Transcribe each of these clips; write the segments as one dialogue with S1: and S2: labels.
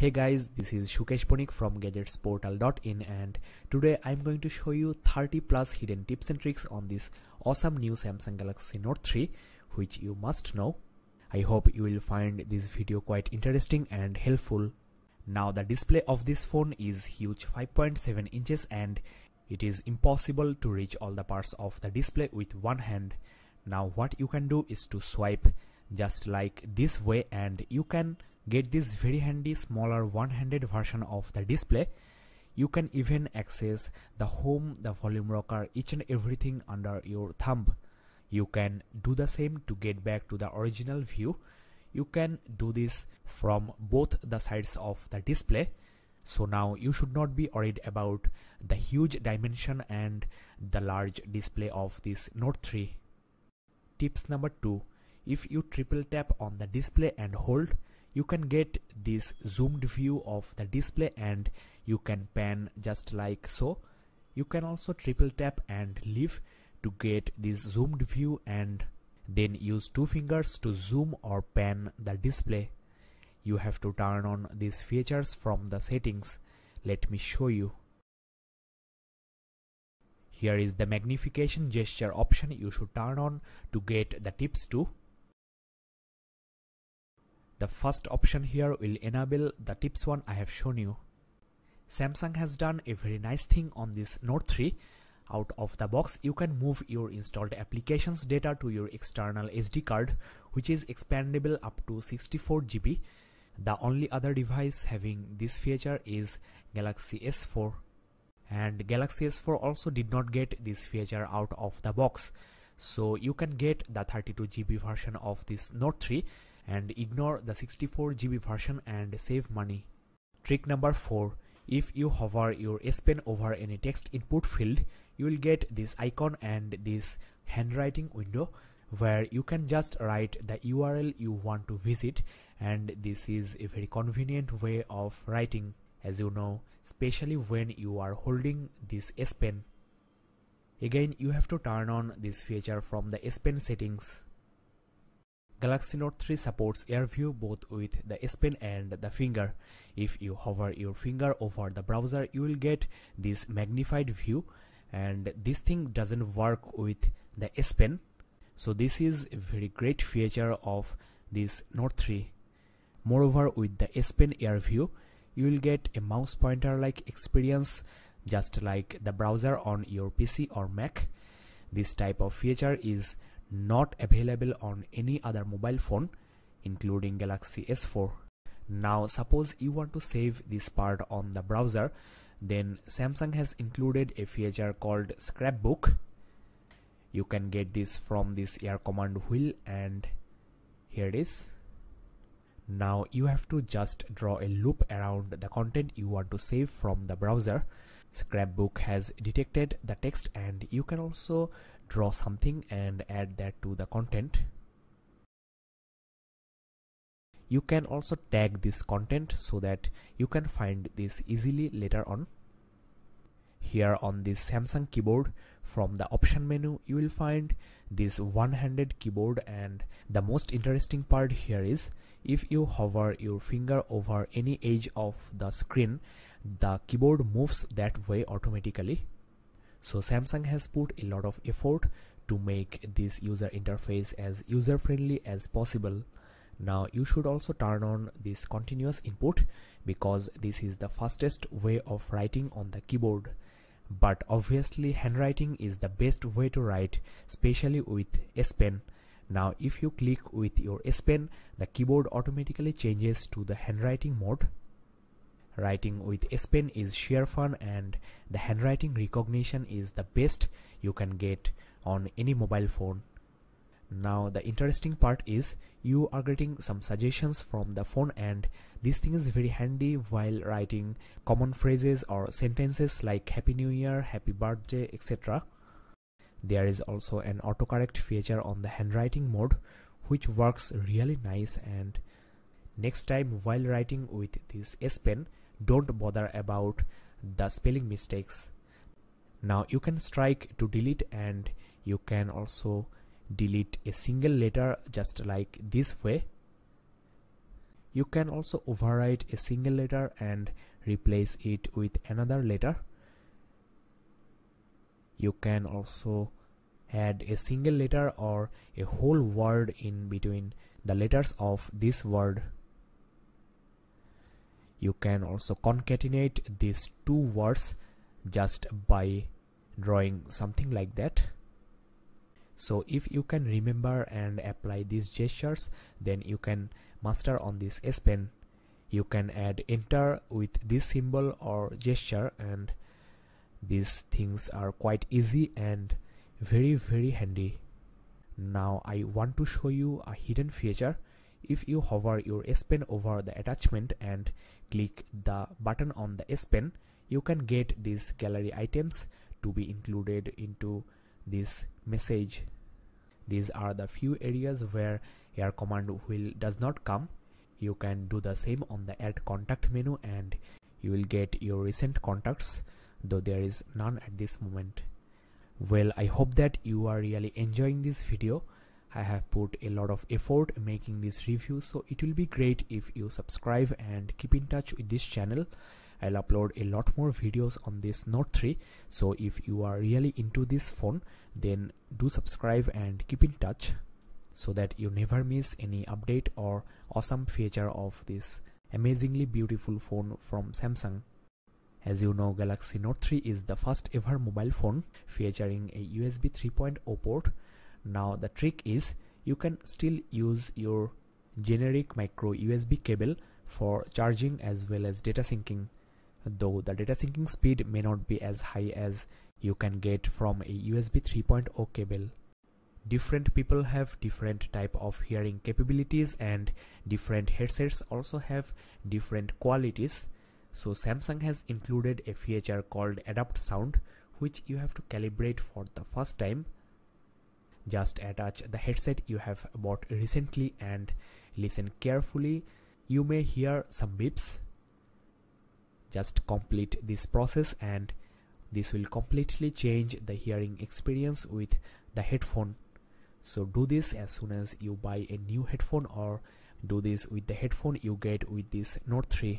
S1: Hey guys, this is Shukesh Bonik from gadgetsportal.in and today I'm going to show you 30 plus hidden tips and tricks on this awesome new Samsung Galaxy Note 3 which you must know. I hope you will find this video quite interesting and helpful. Now the display of this phone is huge 5.7 inches and it is impossible to reach all the parts of the display with one hand. Now what you can do is to swipe just like this way and you can get this very handy smaller one-handed version of the display. You can even access the home, the volume rocker, each and everything under your thumb. You can do the same to get back to the original view. You can do this from both the sides of the display. So now you should not be worried about the huge dimension and the large display of this Note 3. Tips number 2. If you triple tap on the display and hold, you can get this zoomed view of the display and you can pan just like so. You can also triple tap and leave to get this zoomed view and then use two fingers to zoom or pan the display. You have to turn on these features from the settings. Let me show you. Here is the magnification gesture option you should turn on to get the tips too. The first option here will enable the tips one I have shown you. Samsung has done a very nice thing on this Note 3. Out of the box, you can move your installed applications data to your external SD card, which is expandable up to 64 GB. The only other device having this feature is Galaxy S4. And Galaxy S4 also did not get this feature out of the box. So you can get the 32 GB version of this Note 3 and ignore the 64 GB version and save money. Trick number 4. If you hover your S Pen over any text input field, you will get this icon and this handwriting window where you can just write the URL you want to visit, and this is a very convenient way of writing, as you know, especially when you are holding this S Pen. Again, you have to turn on this feature from the S Pen settings. Galaxy Note 3 supports Air View both with the S Pen and the finger. If you hover your finger over the browser, you will get this magnified view, and this thing doesn't work with the S Pen. So this is a very great feature of this Note 3. Moreover, with the S Pen Air View, you will get a mouse pointer like experience just like the browser on your PC or Mac. This type of feature is not available on any other mobile phone, including Galaxy S4. Now suppose you want to save this part on the browser, then Samsung has included a feature called Scrapbook. You can get this from this air command wheel, and here it is. Now you have to just draw a loop around the content you want to save from the browser. Scrapbook has detected the text and you can also draw something and add that to the content. You can also tag this content so that you can find this easily later on. Here on this Samsung keyboard, from the option menu you will find this one-handed keyboard, and the most interesting part here is if you hover your finger over any edge of the screen, the keyboard moves that way automatically. So Samsung has put a lot of effort to make this user interface as user-friendly as possible. Now you should also turn on this continuous input because this is the fastest way of writing on the keyboard. But obviously handwriting is the best way to write, especially with S Pen. Now if you click with your S Pen, the keyboard automatically changes to the handwriting mode. Writing with S Pen is sheer fun, and the handwriting recognition is the best you can get on any mobile phone. Now the interesting part is you are getting some suggestions from the phone, and this thing is very handy while writing common phrases or sentences like Happy New Year, Happy Birthday, etc. There is also an autocorrect feature on the handwriting mode which works really nice, and next time while writing with this S Pen, don't bother about the spelling mistakes. Now you can strike to delete, and you can also delete a single letter just like this way. You can also overwrite a single letter and replace it with another letter. You can also add a single letter or a whole word in between the letters of this word. You can also concatenate these two words just by drawing something like that. So if you can remember and apply these gestures, then you can master on this S Pen. You can add enter with this symbol or gesture, and these things are quite easy and very handy. Now I want to show you a hidden feature. If you hover your S Pen over the attachment and click the button on the S Pen, you can get these gallery items to be included into this message. These are the few areas where your command wheel does not come. You can do the same on the add contact menu and you will get your recent contacts, though there is none at this moment. Well, I hope that you are really enjoying this video. I have put a lot of effort making this review, so it will be great if you subscribe and keep in touch with this channel. I'll upload a lot more videos on this Note 3, so if you are really into this phone, then do subscribe and keep in touch so that you never miss any update or awesome feature of this amazingly beautiful phone from Samsung. As you know, Galaxy Note 3 is the first ever mobile phone featuring a USB 3.0 port. Now the trick is you can still use your generic micro USB cable for charging as well as data syncing, though the data syncing speed may not be as high as you can get from a USB 3.0 cable. Different people have different type of hearing capabilities and different headsets also have different qualities. So Samsung has included a feature called Adapt Sound, which you have to calibrate for the first time. Just attach the headset you have bought recently and listen carefully. You may hear some beeps. Just complete this process and this will completely change the hearing experience with the headphone. So do this as soon as you buy a new headphone, or do this with the headphone you get with this Note 3.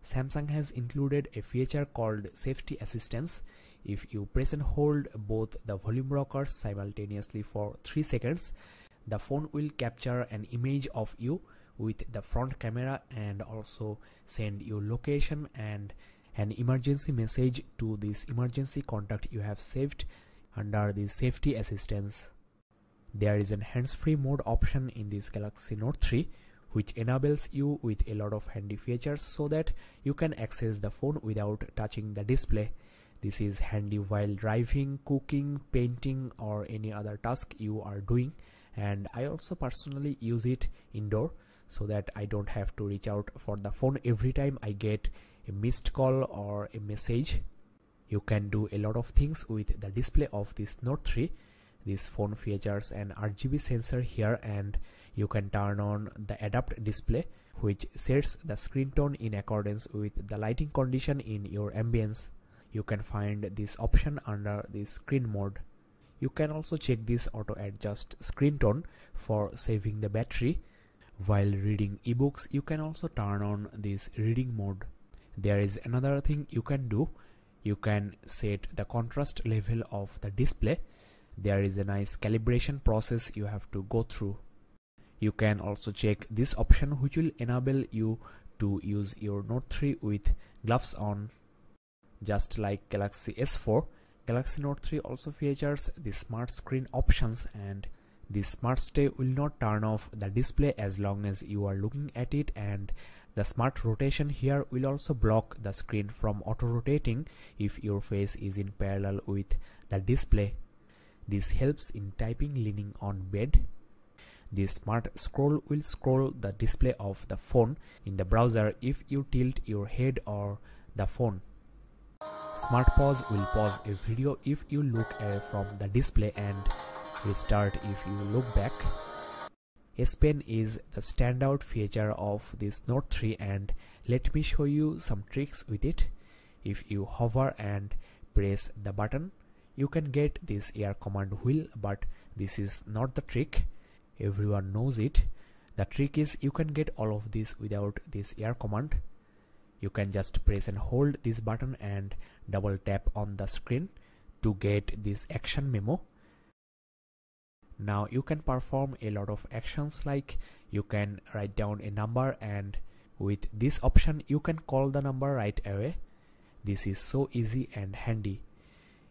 S1: Samsung has included a feature called Safety Assistance. If you press and hold both the volume rockers simultaneously for 3 seconds, the phone will capture an image of you with the front camera and also send you location and an emergency message to this emergency contact you have saved under the Safety Assistance. There is a hands-free mode option in this Galaxy Note 3, which enables you with a lot of handy features so that you can access the phone without touching the display. This is handy while driving, cooking, painting or any other task you are doing, and I also personally use it indoor so that I don't have to reach out for the phone every time I get a missed call or a message. You can do a lot of things with the display of this Note 3. This phone features an RGB sensor here, and you can turn on the Adapt display, which sets the screen tone in accordance with the lighting condition in your ambience. You can find this option under the screen mode. You can also check this auto adjust screen tone for saving the battery. While reading ebooks, you can also turn on this reading mode. There is another thing you can do. You can set the contrast level of the display. There is a nice calibration process you have to go through. You can also check this option, which will enable you to use your Note 3 with gloves on. Just like Galaxy S4, Galaxy Note 3 also features the smart screen options, and the smart stay will not turn off the display as long as you are looking at it, and the smart rotation here will also block the screen from auto rotating if your face is in parallel with the display. This helps in typing leaning on bed. The smart scroll will scroll the display of the phone in the browser if you tilt your head or the phone. Smart pause will pause a video if you look away from the display and restart if you look back. S Pen is the standout feature of this Note 3, and let me show you some tricks with it. If you hover and press the button, you can get this air command wheel, but this is not the trick. Everyone knows it. The trick is you can get all of this without this air command. You can just press and hold this button and double tap on the screen to get this action memo. Now you can perform a lot of actions, like you can write down a number, and with this option you can call the number right away. This is so easy and handy.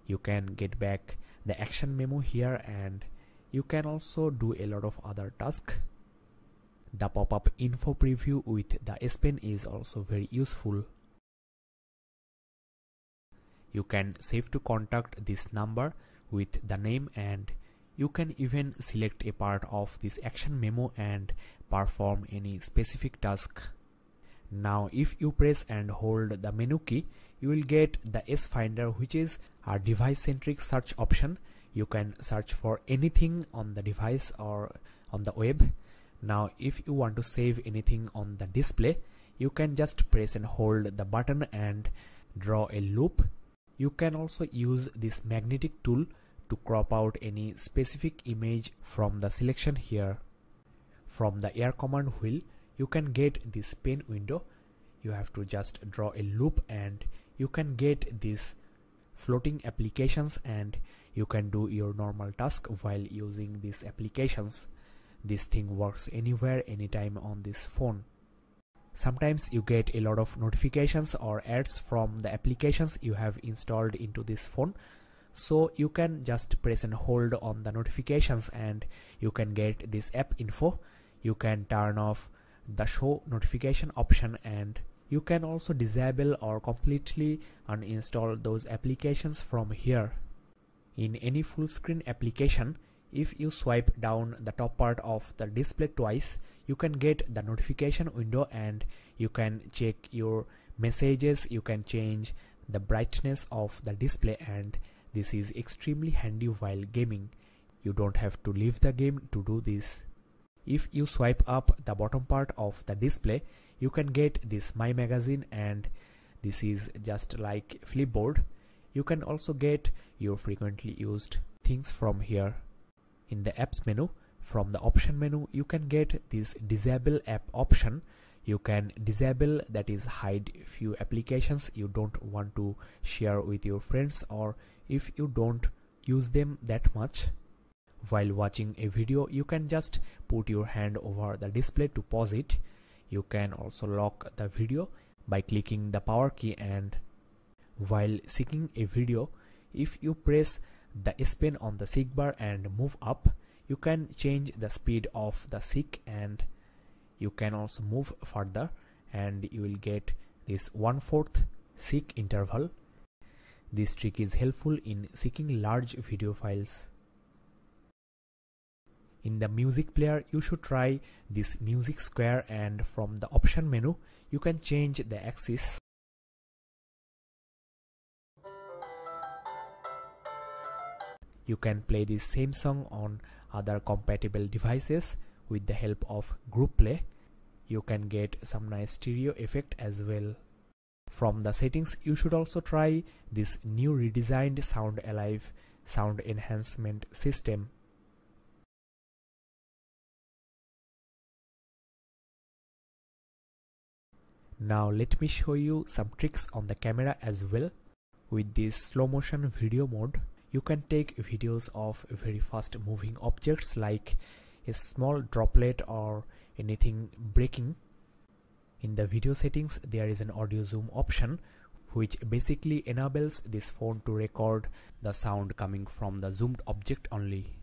S1: You can get back the action memo here, and you can also do a lot of other tasks. The pop-up info preview with the S Pen is also very useful. You can save to contact this number with the name, and you can even select a part of this action memo and perform any specific task. Now if you press and hold the menu key, you will get the S Finder, which is a device-centric search option. You can search for anything on the device or on the web. Now if you want to save anything on the display, you can just press and hold the button and draw a loop. You can also use this magnetic tool to crop out any specific image from the selection here. From the air command wheel, you can get this pen window. You have to just draw a loop and you can get these floating applications, and you can do your normal task while using these applications. This thing works anywhere, anytime on this phone. Sometimes you get a lot of notifications or ads from the applications you have installed into this phone. So you can just press and hold on the notifications and you can get this app info. You can turn off the show notification option, and you can also disable or completely uninstall those applications from here. In any full screen application, if you swipe down the top part of the display twice, you can get the notification window and you can check your messages. You can change the brightness of the display, and this is extremely handy while gaming. You don't have to leave the game to do this. If you swipe up the bottom part of the display, you can get this My Magazine, and this is just like Flipboard. You can also get your frequently used things from here. In the apps menu, from the option menu, you can get this disable app option. You can disable, that is hide few applications you don't want to share with your friends, or if you don't use them that much. While watching a video, you can just put your hand over the display to pause it. You can also lock the video by clicking the power key, and while seeking a video, if you press the S Pen on the seek bar and move up, you can change the speed of the seek, and you can also move further and you will get this 1/4 seek interval. This trick is helpful in seeking large video files. In the music player, you should try this music square, and from the option menu, you can change the axis. You can play this same song on other compatible devices with the help of group play. You can get some nice stereo effect as well. From the settings, you should also try this new redesigned Sound Alive sound enhancement system. Now let me show you some tricks on the camera as well. With this slow motion video mode, you can take videos of very fast moving objects like a small droplet or anything breaking. In the video settings, there is an audio zoom option which basically enables this phone to record the sound coming from the zoomed object only.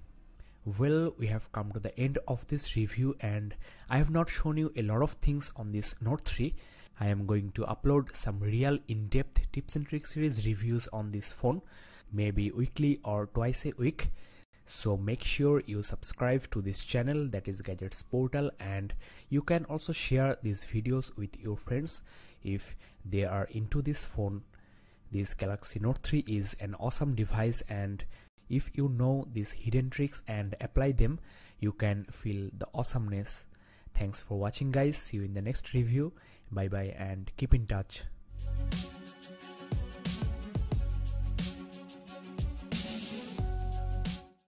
S1: Well, we have come to the end of this review, and I have not shown you a lot of things on this Note 3. I am going to upload some real in-depth tips and tricks series reviews on this phone, maybe weekly or twice a week. So make sure you subscribe to this channel, that is Gadgets Portal, and you can also share these videos with your friends if they are into this phone. This Galaxy Note 3 is an awesome device, and if you know these hidden tricks and apply them, you can feel the awesomeness. Thanks for watching guys, see you in the next review. Bye bye and keep in touch.